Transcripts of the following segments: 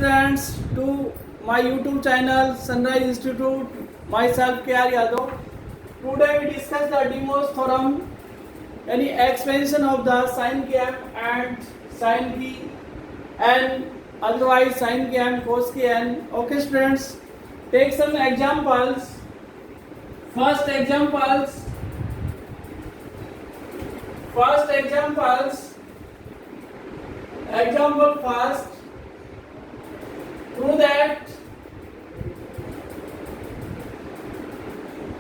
students to my YouTube channel Sunrise Institute. Myself KR Yadav. Today we discuss the De Morse theorem, any expansion of the sin km and sin k and otherwise sin k and cos k n. Okay students, take some examples. First example first.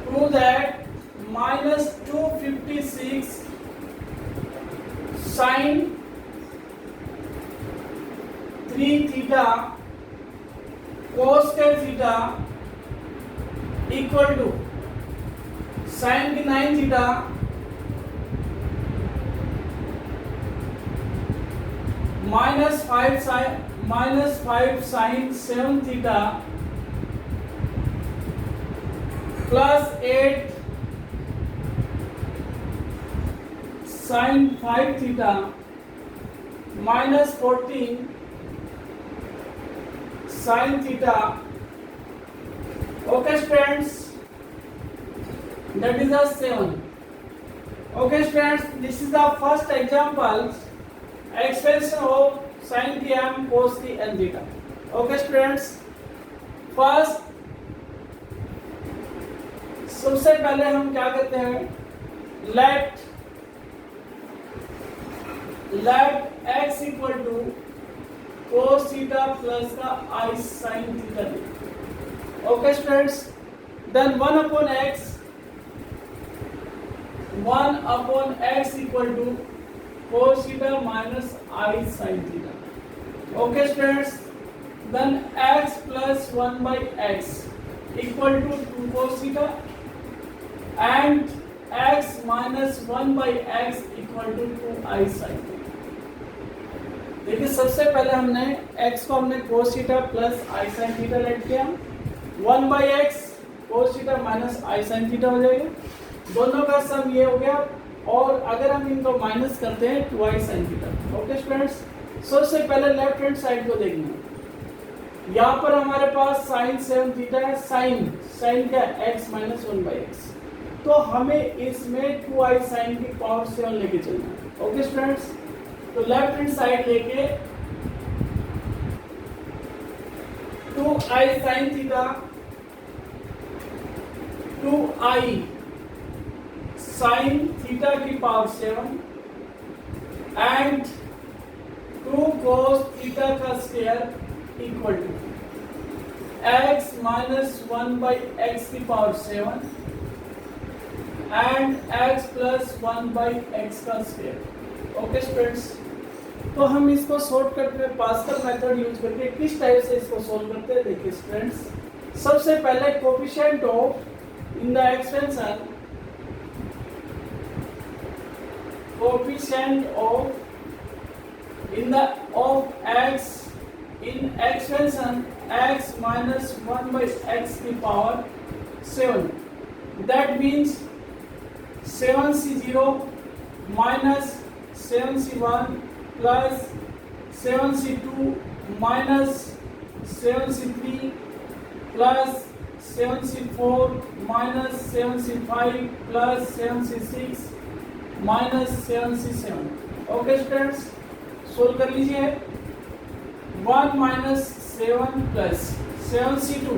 Prove that minus 256 sin 3 theta cos के theta equal to sin की 9 theta minus 5 sin 7 theta plus 8 sin 5 theta minus 14 sin theta. Okay friends, that is the 7. Okay friends, this is the first example, expansion of sin km cos k n theta. Okay students, first सबसे पहले हम क्या करते हैं, let x equal to cos theta plus का i sin theta ले. Okay students, then 1 upon x equal to cos theta minus i sin theta. Okay students, then x plus 1 by x equal to 2 cos theta and x minus 1 by x equal to 2i sin theta. देखिए सबसे पहले हमने x को हमने cos theta plus i sin theta late किया, 1 by x cos theta minus i sin theta हो जाएगा, दोनों का सम ये हो गया, और अगर हम इनको माइनस करते हैं 2i sin theta. Okay students, सबसे पहले लेफ्ट हैंड साइड को देखना, यहाँ पर हमारे पास sin 7 थीटा है, sin क्या x माइनस 1 by x, तो हमें इसमें 2i sin की पावर 7 लेके चलना है. ओके स्टूडेंट्स, तो लेफ्ट हैंड साइड लेके 2i sin theta 2i sin theta की पावर 7 एंड 2 cos थीटा का square equal to x minus 1 by x की power 7 and x plus 1 by x का स्क्वायर. ओके स्टूडेंट्स, तो हम इसको shortcut में पास्कल मेथड यूज करके किस टाइप से इसको सॉल्व करते हैं. देखिए स्टूडेंट्स, सबसे पहले coefficient of in the expansion, coefficient of in the of x in expansion x minus 1 by x की power 7, that means 7c0 minus 7c1 plus 7c2 minus 7c3 plus 7c4 minus 7c5 plus 7c6 minus 7c7. Okay students, solve कर लीजिए. 1 minus 7 plus 7c2,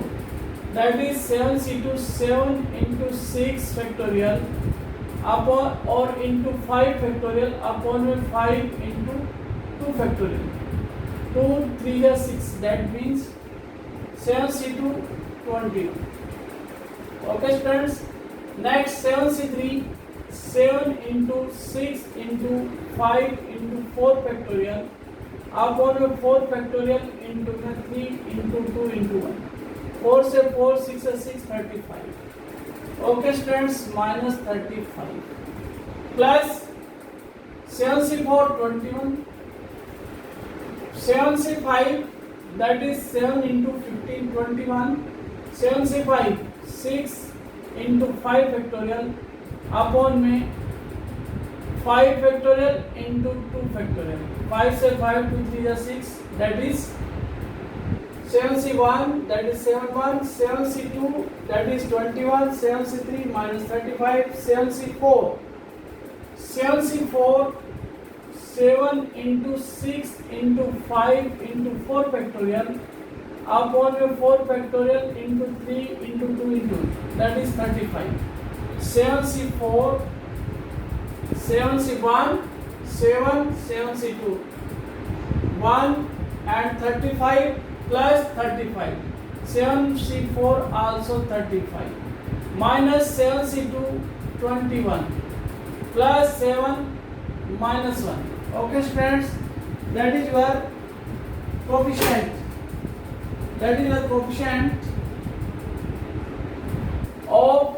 that is 7c2 7 into 6 factorial upon or into 5 factorial upon में 5 into 2 factorial, 2 3 is 6, that means 7c2 20. Okay students, next 7c3 7 into 6 into 5 into 4 factorial upon में 4 factorial into 3 into 2 into 1, 4 से 4 6 से 6 35. Okay students, minus 35 plus 7c4 21, 7c5 that is 7 into 15 21, 7c5 6 into 5 factorial upon में 5 factorial into 2 factorial. 5 से 5 2 3 6, that is 7c1 that is 71, 7c2 that is 21, 7c3 minus 35, 7c4 7 into 6 into 5 into 4 factorial upon your 4 factorial into 3 into 2 into that is 35. 7c4 7c1 7 7c2 1 and 35 plus 35 7c4 also 35 minus 7c2 21 plus 7 minus 1. Okay students, that is your coefficient, that is your coefficient of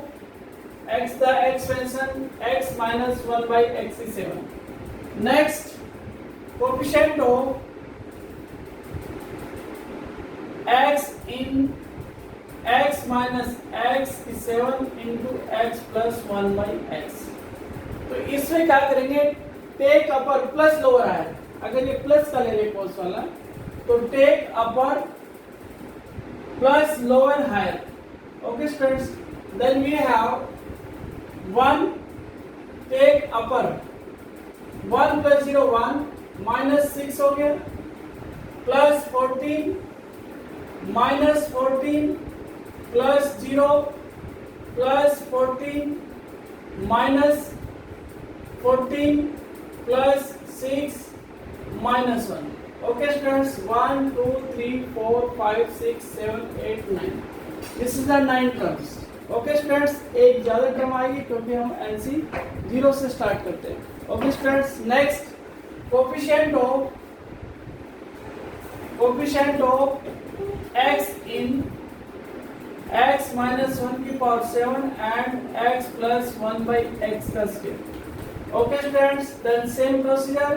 x, the expansion x minus 1 by x is 7. Next, coefficient of x in x minus x is 7 into x plus 1 by x. तो इसमें क्या करेंगे, take upper plus lower है, अगर ये plus का ले रहे कोस वाला तो take upper plus lower higher. Okay students, then we have 1 take upper 1 plus 0 1 minus 6 हो गया plus 14 minus 14 plus 0 plus 14 minus 14 plus 6 minus 1. Okay students, 1 2 3 4 5 6 7 8 9. This is the 9 terms. Okay students, एक ज़्यादा term आएगी क्योंकि हम LC 0 से start करते हैं. Okay students, next coefficient of x in x minus 1 की power 7 and x plus 1 by x का square. Okay students, then same procedure,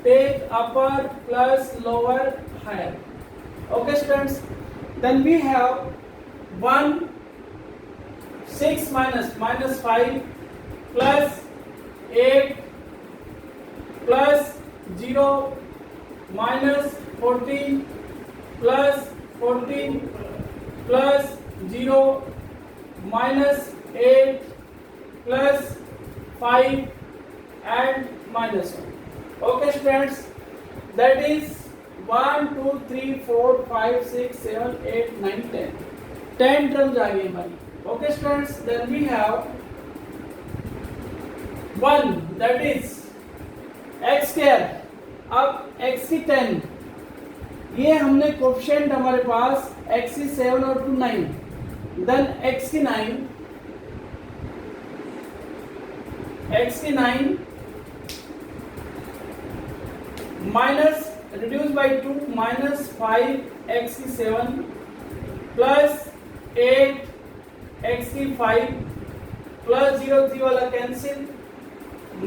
take upper plus lower higher. Okay students, then we have 1 6 minus 5 plus 8 plus 0 minus 14 plus 14 plus 0 minus 8 plus 5 and minus 1. Okay students, that is 1 2 3 4 5 6 7 8 9 10. 10 terms आ गई हमारी. Okay students, then we have 1 that is x square. अब x की 10, ये हमने coefficient हमारे पास x की 7 और 2 9, then x की 9 minus reduce by 2 minus 5 x की 7 प्लस 8 x की 5 प्लस 0 3 वाला cancel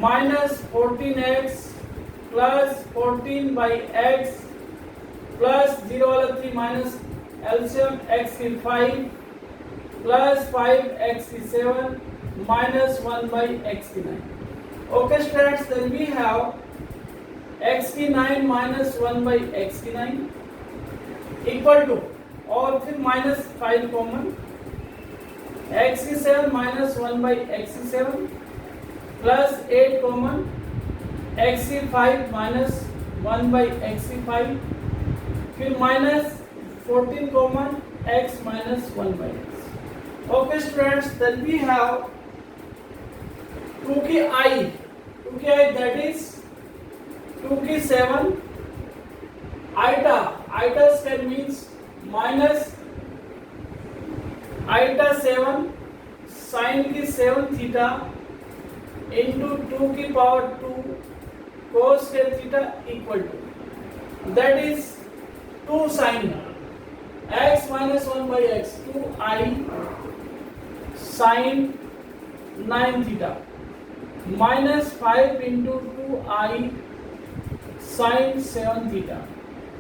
minus 14x plus 14 by x plus 0 वाला 3 माइनस एलसीएम x की 5 प्लस 5x की 7 माइनस 1 बाई x की 9. Okay students, then we have x की 9 minus 1 by x की 9 equal to, और फिर माइनस 5 कॉमन, x की 7 माइनस 1 बाई x की 7 प्लस 8 कॉमन, x की 5 माइनस 1 बाई x की 5, फिर minus 14 common, x minus 1 by x. Okay students, then we have 2 की i दैट इज 2 की 7 iota square means minus iota 7 sine की 7 theta into 2 की power 2 cos square theta equal to, that is 2 sine x minus 1 by x, 2i sine 9 theta minus 5 into 2i sine 7 theta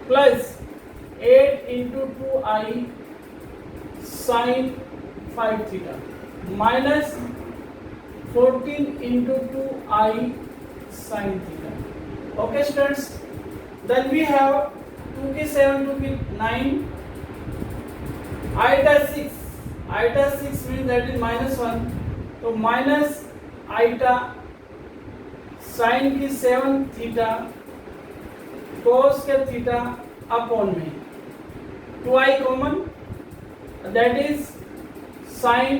plus 8 into 2i sign 5 theta minus 14 into 2i sine theta. Okay students, then we have 2 की 7 2 की 9 iota 6 means that is -1, तो minus iota sign की 7 theta cos के theta upon में 2i common, that is sine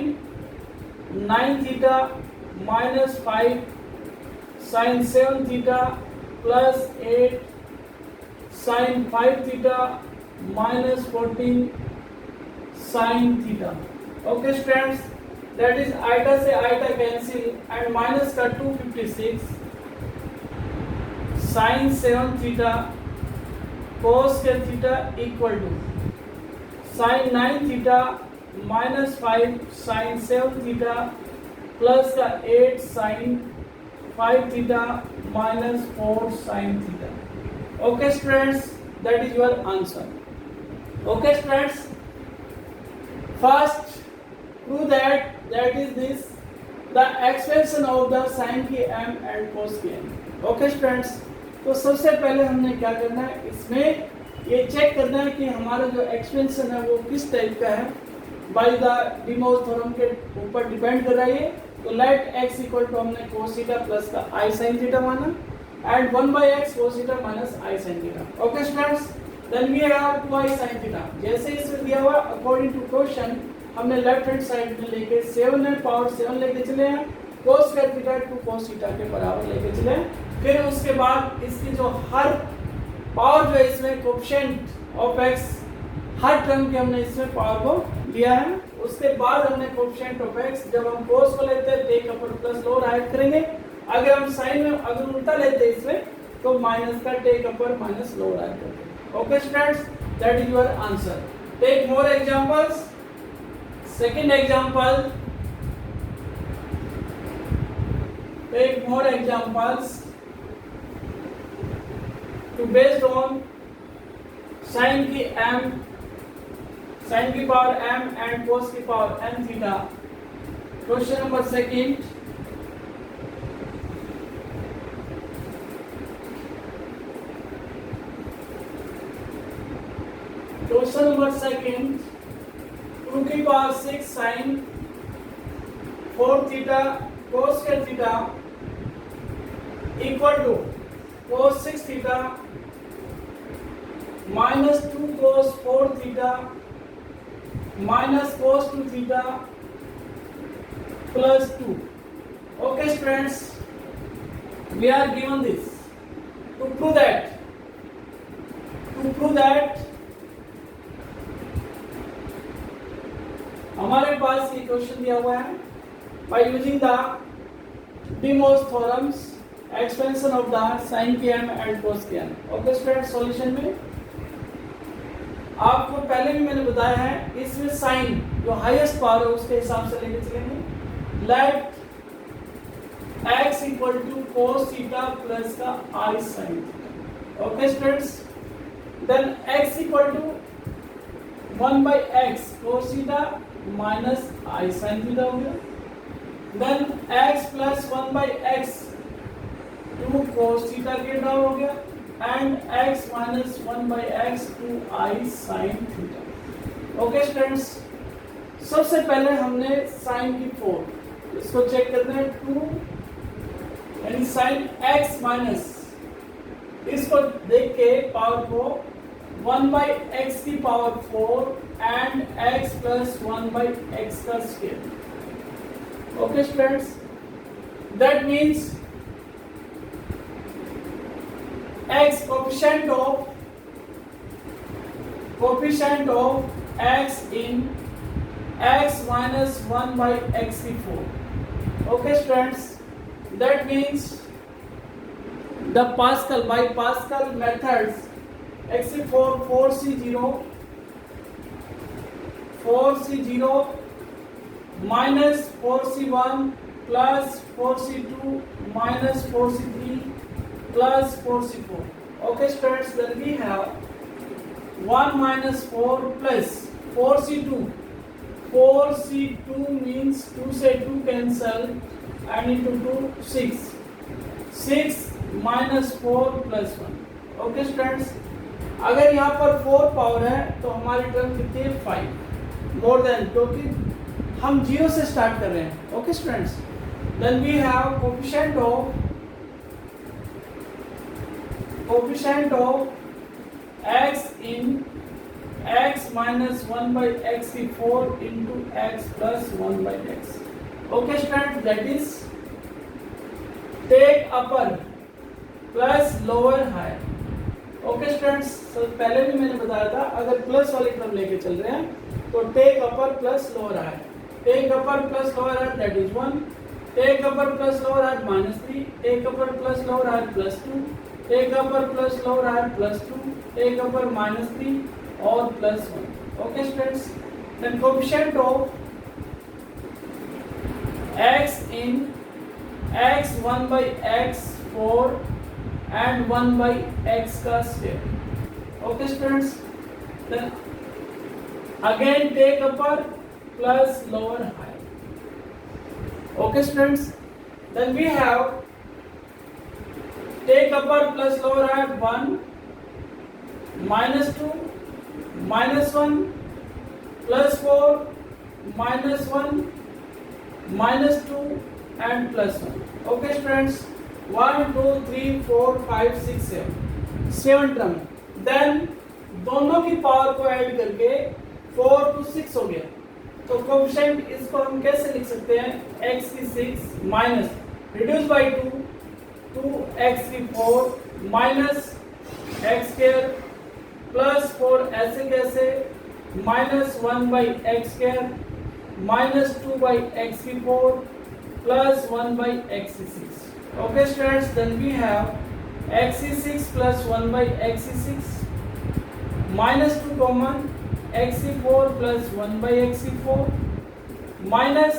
9 theta minus 5 sine 7 theta plus 8 sine 5 theta minus 14 sine theta. Okay students, that is iota से iota cancel and minus का 256 sine 7 theta cos के theta equal to sine 9 theta minus 5 sine 7 theta plus का 8 sine 5 theta minus 4 sine theta. Okay students, that is your answer. Okay students, first prove that is this the expansion of the sin की m and cos की m। Okay students, तो सबसे पहले हमने क्या करना है, इसमें ये चेक करना है कि हमारा जो एक्सपेंशन है वो किस टाइप का है, बाय द डिमोस थ्योरम के ऊपर डिपेंड कर रहा है। तो लेट x इक्वल टू हमने cos थीटा प्लस का i sin थीटा माना and 1/x cos theta minus i sin theta. Okay students, then we have 2i sin theta. जैसे इसमें दिया हुआ अकॉर्डिंग टू क्वेश्चन हमने लेफ्ट हैंड साइड में लेके 7 है पावर 7 लेके चले हैं, cos square theta two cos theta के बराबर लेके चले। फिर उसके बाद इसकी जो हर पावर जो है इसमें coefficient of x her term के हमने इसमें पावर को लिया है। उसके बाद हमने कोएफिशिएंट ऑफ x जब हम cos को लेते हैं take upper plus lower add करेंगे, अगर हम साइन में अगर उल्टा लेते हैं इसमें तो माइनस का take upper minus lower add करेंगे। Okay students, that is your answer. Take more examples. Second example. Take more examples. To based on sin की m, sin की पावर m and cos की power n theta. Question number second. Question number second, 2 की power 6 sine 4 theta cos के theta equal to cos 6 theta minus 2 cos 4 theta minus cos 2 theta plus 2। Okay students, we are given this to prove that हमारे पास ये क्वेश्चन दिया हुआ है, by using the De Moivre's theorems expansion of the sin की m and cos की m। Okay student, solution में आपको पहले भी मैंने बताया है, इसमें साइन जो हाईएस्ट पावर है उसके हिसाब से लेके चलेंगे। Let x equal to cos theta plus का i sin theta. Okay students, then x equal to 1/x cos theta minus i sin theta हो गया। Then x plus 1/x 2 cos theta के डाउन हो गया and x minus 1/x 2i sin theta. Okay students, सबसे पहले हमने sin की 4 इसको चेक करते हैं 2 यानी sin x माइनस इसको देख के पावर को 1/x की power 4 and x plus 1/x का square. Okay students, that means x coefficient of x in x minus 1/x की 4। Okay students, that means the Pascal by Pascal methods x की 4c0 minus 4c1 plus 4c2 minus 4c3 plus 4c4। Okay students, then we have 1 minus 4 plus 4c2 means 2 से 2 cancel and into 2 6 minus 4 plus 1। Okay students, अगर यहाँ पर 4 power है तो हमारी term कितनी है 5। मोर देन, क्योंकि हम 0 से स्टार्ट कर रहे हैं. Okay students, then we have coefficient of x in x minus 1 by x की 4 into x plus 1 by x. Okay students, that is take upper plus lower higher. Okay students, so पहले भी मैंने बताया था अगर प्लस वाली क्रम लेके चल रहे हैं तो take upper plus lower higher. Take upper plus lower higher, that is 1. Take upper plus lower higher minus 3. Take upper plus lower higher plus 2. Take upper plus lower higher plus 2. Take upper minus 3 or plus 1. Okay students, then coefficient of x in x 1 by x 4 and 1 by x का square. Okay students, then again take upper plus lower higher. Okay students, then we have take upper plus lower higher 1 minus 2 minus 1 plus 4 minus 1 minus 2 and plus 1. Okay students, 1 2 3 4 5 6 7 term. Then दोनों की power को add करके 4 to 6 हो गया. तो coefficient इसको हम कैसे लिख सकते हैं, x की 6 माइनस रिड्यूस बाय 2 2x की 4 माइनस x स्क्वायर प्लस 4 ऐसे कैसे minus 1 by x square minus 2 by x की 4 प्लस 1 बाई एक्स की 6. Okay students, then we have x की 6 प्लस 1 बाई एक्स की 6 माइनस 2 कॉमन एक्स की 4 plus 1 by x की 4 minus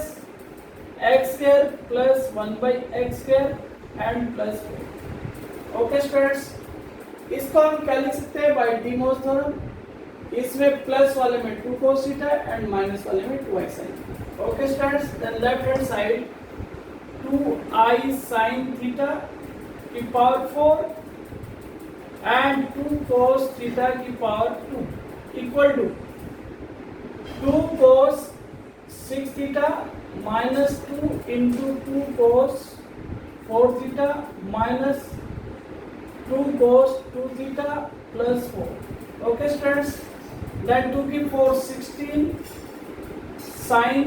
x square plus 1 by x square and plus 4. Okay students, इसको हम क्या लिख सकते हैं, बाय डीमोस थ्योरम. इसमें प्लस वाले में 2 cos थीटा एंड माइनस वाले में 2i sin. Okay students, then left hand side 2i sin theta की पावर 4 एंड 2 cos थीटा की power 2 equal to 2 cos 6 theta minus 2 into 2 cos 4 theta minus 2 cos 2 theta plus 4. Okay students, then 2 की 4 16 sin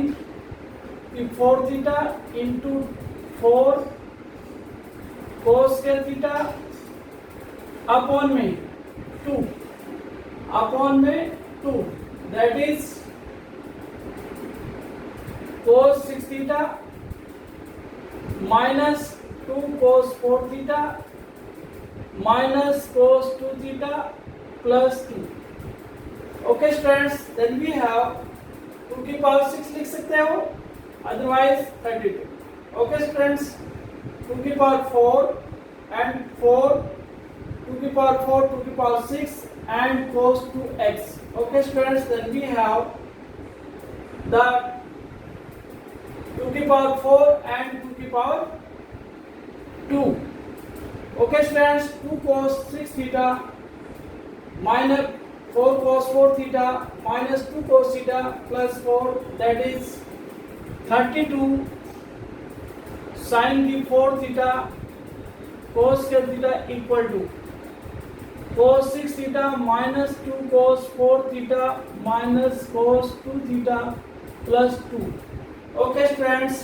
की 4 theta into 4 cos के theta upon में 2 that is cos 6 theta minus 2 cos 4 theta minus cos 2 theta plus 2. Okay students, then we have 2 की power 6 लिख सकते हो, otherwise 32. Okay students, 2 की power 4 and 4 2 की पावर 4 2 की power 6 and cos 2x. Okay students, then we have the 2 की power 4 and 2 की power 2. Okay students, 2 cos 6 theta minus 4 cos 4 theta minus 2 cos theta plus 4, that is 32 sin की 4 theta cos के theta equal to cos 6 theta minus 2 cos 4 theta minus cos 2 theta plus 2. Okay students,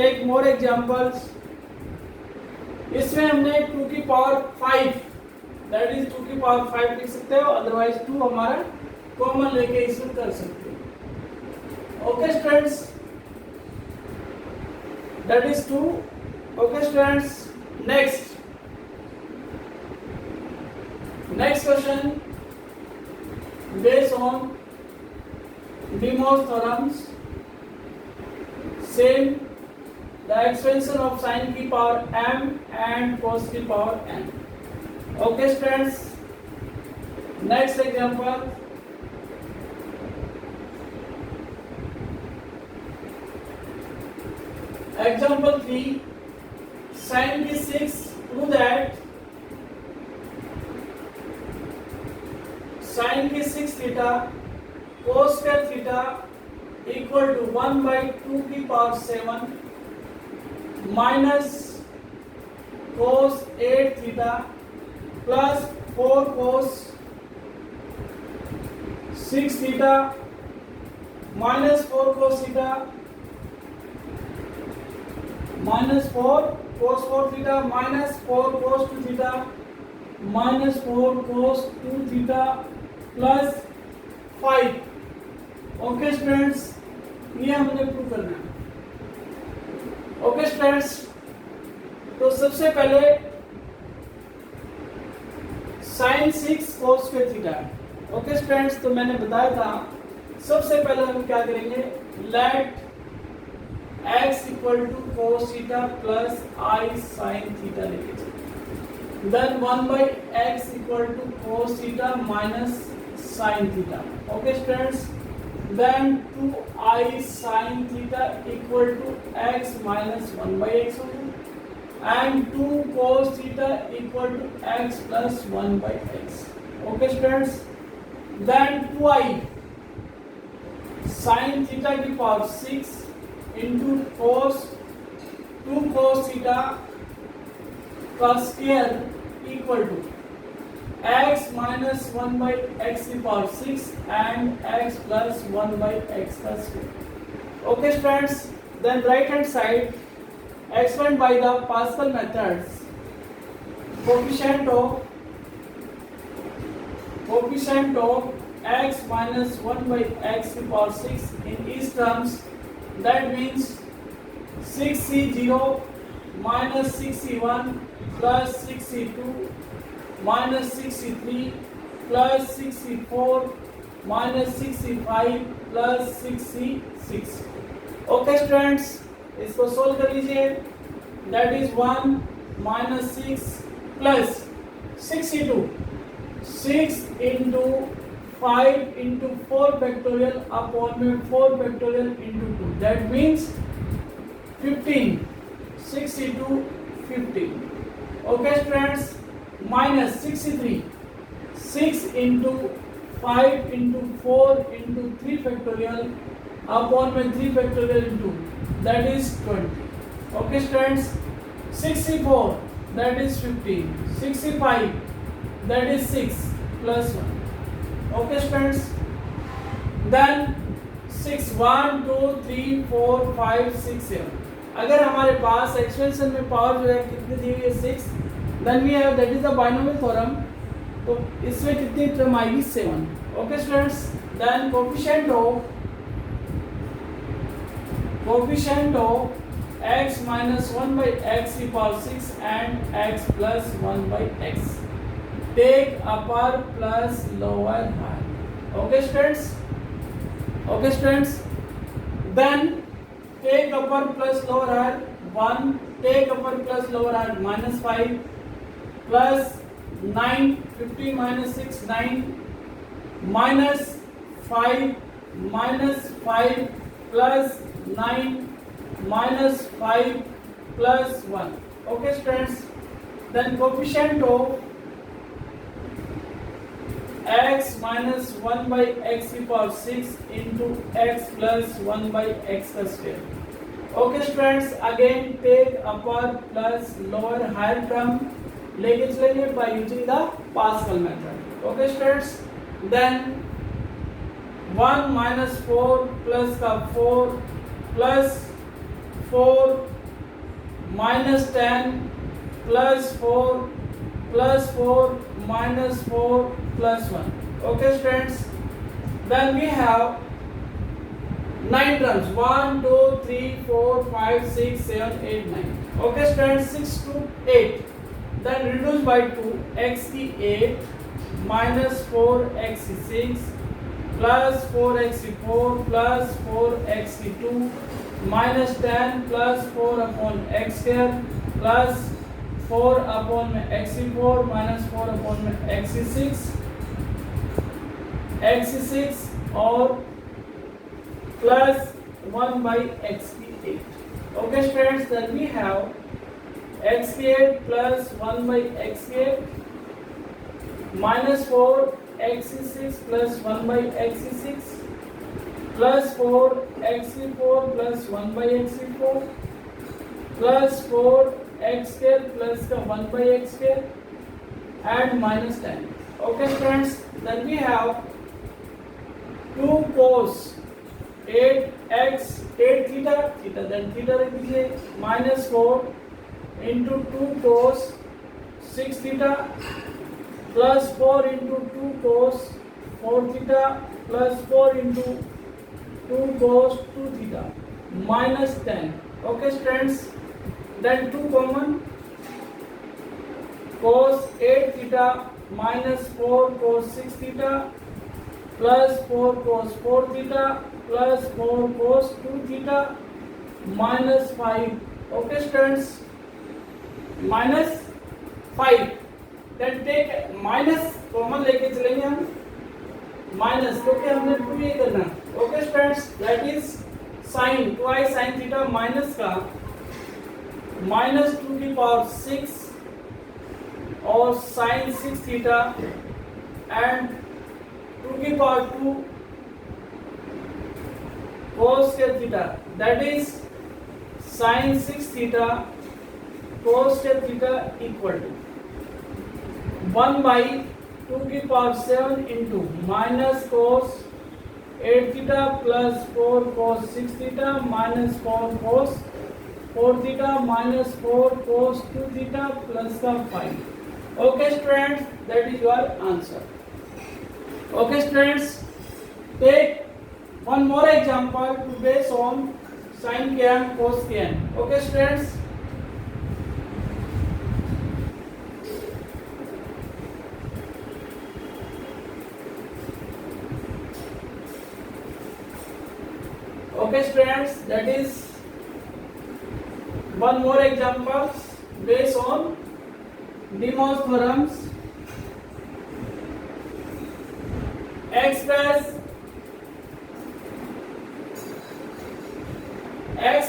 take more examples. इसमें हमने 2 की power 5 that is 2 की power 5 लिख सकते हो, otherwise 2 हमारा कॉमन लेके इसमें कर सकते हो. Okay students, that is 2. Okay students, next question based on Demo's theorems, same the expansion of sin की power m and cos की power n. Okay students, next example. Example 3, sin की 6, prove that sin की 6 theta cos square theta equal to 1 by 2 की power 7 minus cos 8 theta plus 4 cos 6 theta minus 4 cos theta minus 4 cos 4 theta minus 4 cos 2 theta minus 4 cos 2 theta plus 5. Okay students, ये हमने prove करना है। Okay students, तो सबसे पहले sin 6 cos square theta है। Okay students, तो मैंने बताया था सबसे पहले हम क्या करेंगे, let x equal to cos theta plus I sin theta लेके चलिए। Then 1 by x equal to cos theta minus sin theta. Okay students, then 2I sin theta equal to x minus 1 by x and 2 cos theta equal to x plus 1 by x. Okay students, then 2I sin theta की power 6 into cos 2 cos theta का square equal to x minus 1 by x की power 6 and x plus 1 by x का square. Okay friends, then right hand side expand by the Pascal methods. Coefficient of x minus 1 by x की power 6 in each terms, that means 6c0 minus 6c1 plus 6c2 minus 6c3 plus 6c4 minus 6c5 plus 6c6. Okay students, इसको solve कर लीजिए। That is 1 minus 6 plus 6c2 6 into 5 into 4 factorial upon में 4 factorial into 2, that means 15, 6c2 15. Okay students, minus 63 6 into 5 into 4 into 3 factorial upon में 3 factorial into, that is 20. Okay students, 64 that is 15, 65 that is 6 plus 1. Okay students, then 6 1 2 3 4 5 6 7. अगर हमारे पास expansion में power जो है कितनी दी हुई है 6, then we have that is the binomial theorem, तो इसमें कितनी टर्म आएगी 7. Okay students, then coefficient of x minus 1 by x की power 6 and x plus 1 by x, take upper plus lower higher. Okay students, then take upper plus lower higher 1, take upper plus lower higher minus 5 plus 9, 15 minus 6 9 minus 5 plus 9 minus 5 plus 1. Okay students, then coefficient of x minus 1 by x की power 6 into x plus 1 by x का square. Okay students, again take upper plus lower higher term लेके चलेंगे by using the Pascal method. Okay students, then 1 minus 4 plus का 4 plus 4 minus 10 plus 4 plus 4 minus 4 plus 1. Okay students, then we have 9 terms, 1 2 3 4 5 6 7 8 9. Okay students, 6 to 8, then reduce by 2, x की 8 minus 4x की 6 plus 4x की 4 plus 4x की 2 minus 10 plus 4 upon x square plus 4 upon में x की 4 minus 4 upon में x की 6 और plus 1 by x की 8. Okay students, then we have x की 8 plus 1 by x की 8 minus 4 x की 6 plus 1 by x की 6 plus 4 xc4 plus 1 by xc4 plus 4 x square plus the 1 by x square and minus 10. Okay friends, then we have 2 cos 8x 8 theta theta, then theta रख दीजिए minus 4 into 2 cos 6 theta plus 4 into 2 cos 4 theta plus 4 into 2 cos 2 theta minus 10. Okay friends, then 2 common, cos 8 theta minus 4 cos 6 theta plus 4 cos 4 theta plus 4 cos 2 theta minus 5. Okay friends, minus 5. Then take minus common लेके चलेंगे हम, minus क्योंकि हमने 2 ये करना. Okay friends, that is sign 2i sin theta minus का minus 2 की power 6 और साइन 6 थीटा एंड 2 की power 2 cos theta, that is sine 6 theta cos theta equal to 1 by 2 की power 7 into minus cos 8 theta plus 4 cos 6 theta minus 4 cos 4 theta minus 4 cos 2 theta plus the 5. Okay students, that is your answer. Okay students, take one more example to base on sin kn cos kn. Okay students, okay students, that is one more examples based on De Mor's theorems. X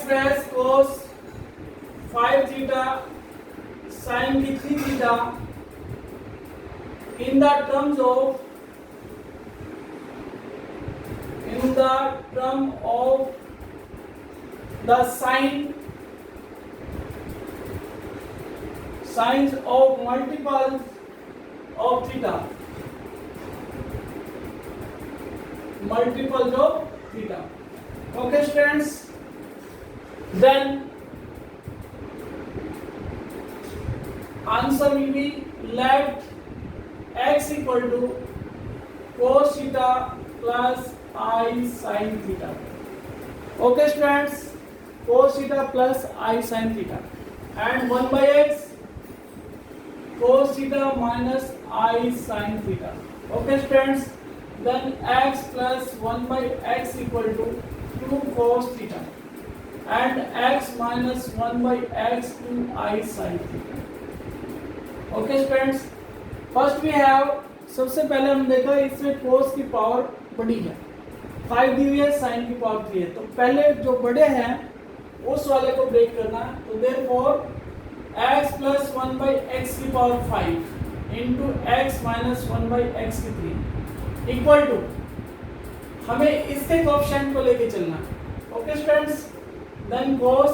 plus cos 5 theta sin 3 theta in the term of the sines of multiples of theta, multiples of theta. Okay students, then answer will be let x equal to cos theta plus I sin theta. Okay students, cos theta plus I sin theta and 1 by x cos theta minus I sin theta. Okay students, then x plus 1 by x equal to 2 cos theta and x minus 1 by x 2 I sin theta. Okay students, first we have, सबसे पहले हम देखा इसमें cos की power बड़ी है, 5 दी हुई है, साइन की पावर 3 है, तो पहले जो बड़े हैं उस वाले को ब्रेक करना है. तो therefore x plus 1 by x की power 5 into x minus 1 by x की 3 इक्वल टू, हमें इसके कोएफिशिएंट को लेके चलना है. Okay students, then cos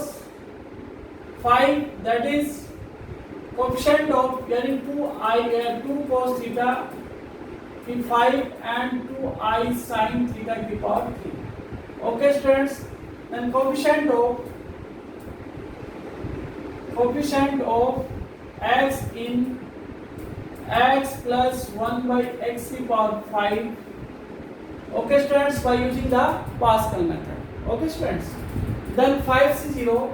5 that is coefficient of यानी 2 cos थीटा की 5 एंड 2i sin थीटा की power 3. Okay students, then coefficient of x in x plus 1 by x की power 5. Okay students, by using the Pascal method. Okay students, then 5c0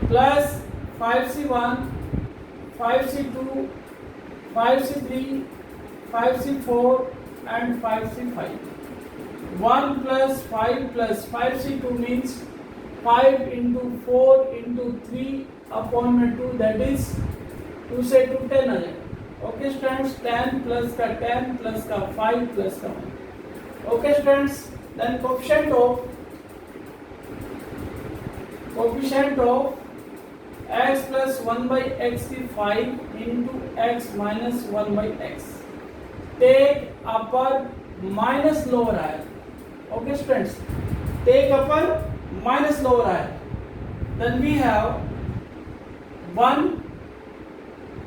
plus 5c1 5c2 5c3 5c4 and 5c5. 1 plus 5 plus 5c2 means 5 into 4 into 3 upon में 2, that is 2 से 2 10 आ जाएगा. Okay students, 10 plus का 10 plus का 5 plus का 1. Okay students, then coefficient of x plus 1 by x की 5 into x minus 1 by x. Take upper minus lower आया, Okay students, take upper minus lower higher. Then we have 1,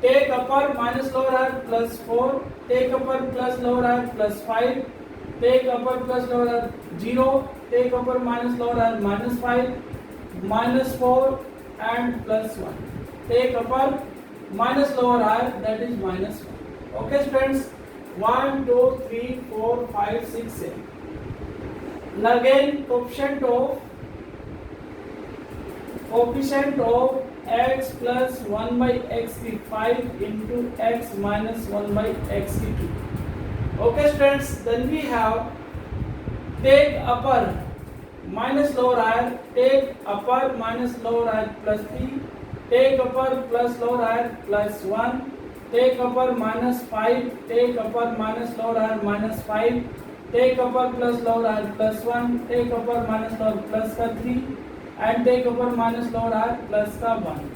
take upper minus lower higher plus 4, take upper plus lower higher plus 5, take upper plus lower higher 0, take upper minus lower higher minus 5, minus 4 and plus 1. Take upper minus lower higher, that is minus 1. Okay students, 1, 2, 3, 4, 5, 6, 7. Now again coefficient of x plus 1 by x is 5 into x minus 1 by x is 2. Okay students, then we have take upper minus lower higher, take upper minus lower higher plus 3, take upper plus lower higher plus 1, take upper minus 5, take upper minus lower higher minus 5, take upper plus lower higher plus 1, take upper minus lower plus का 3 and take upper minus lower higher plus का 1.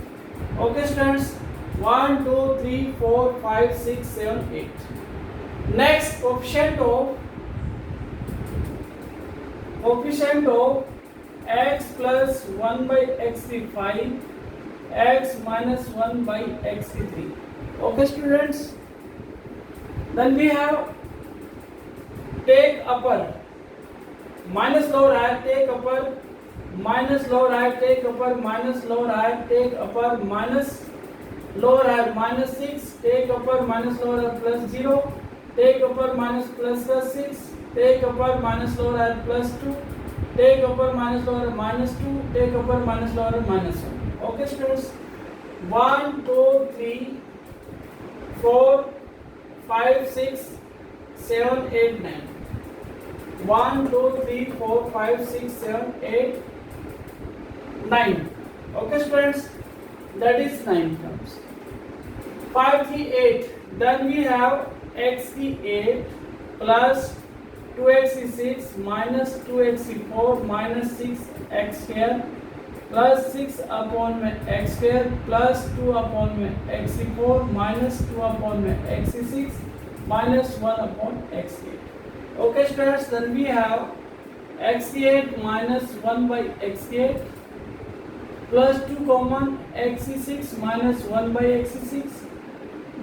Okay students, 1, 2, 3, 4, 5, 6, 7, 8. Next coefficient of x plus 1 by x is 5, x minus 1 by x is 3. Okay students, then we have take upper minus lower higher, take upper minus lower higher, take upper minus lower higher, take upper minus lower higher minus 6, take upper minus lower higher plus 0, take upper minus plus 6, take upper minus lower higher plus 2, take upper minus lower higher minus 2, take upper minus lower higher minus 1. Okay students, 1, 2, 3, 4, 5, 6, 7, 8, 9. 1, 2, 3, 4, 5, 6, 7, 8, 9. Okay students, that is 9 terms. 5, 3, 8. Then we have x is 8 plus 2x is 6 minus 2x is 4 minus 6x square plus 6 upon x square plus 2 upon x is 4 minus 2 upon x is 6 minus 1 upon x square. Okay students, then we have x8 minus 1 by x8 plus 2 common x is 6 minus 1 by x is 6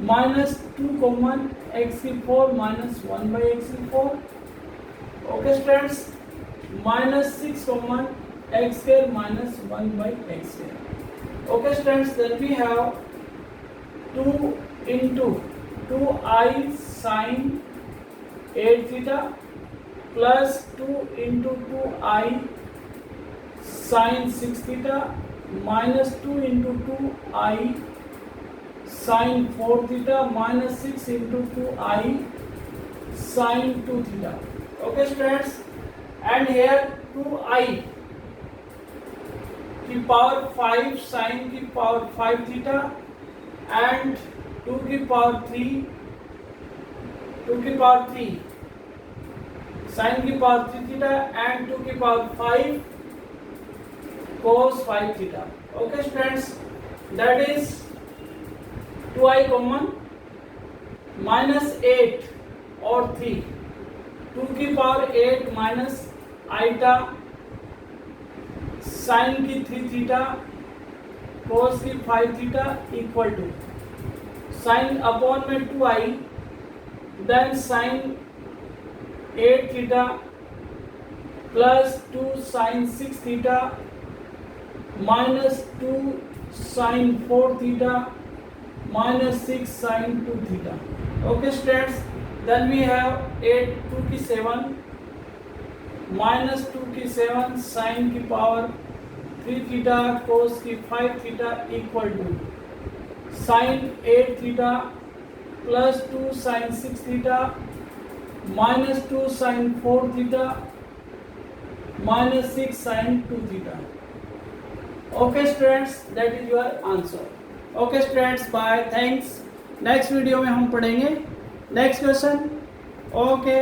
minus 2 common x is 4 minus 1 by x is 4. Okay students, minus 6 common x square minus 1 by x square. Okay students, then we have 2 into 2i sine 8 theta plus 2 into 2i sine 6 theta minus 2 into 2i sine 4 theta minus 6 into 2i sine 2 theta. Okay students, and here 2i की power 5 sign की power 5 theta and 2 की power 3 sign की power 3 theta and 2 की power 5 cos 5 theta. Okay students, that is 2i common minus 8 और 3, 2 की power 8 minus iota sign की 3 theta cos की 5 theta equal to sine upon में 2i then sine 8 theta plus 2 sine 6 theta minus 2 sine 4 theta minus 6 sine 2 theta. Okay students, then we have 8 2 की 7 minus 2 की 7 sine की power 3 theta cos की 5 theta equal to sine 8 theta plus 2 sine 6 theta minus 2 sine 4 theta minus 6 sine 2 theta. Okay students, that is your answer. Okay students, bye, thanks. Next video में हम पढ़ेंगे next question. Okay.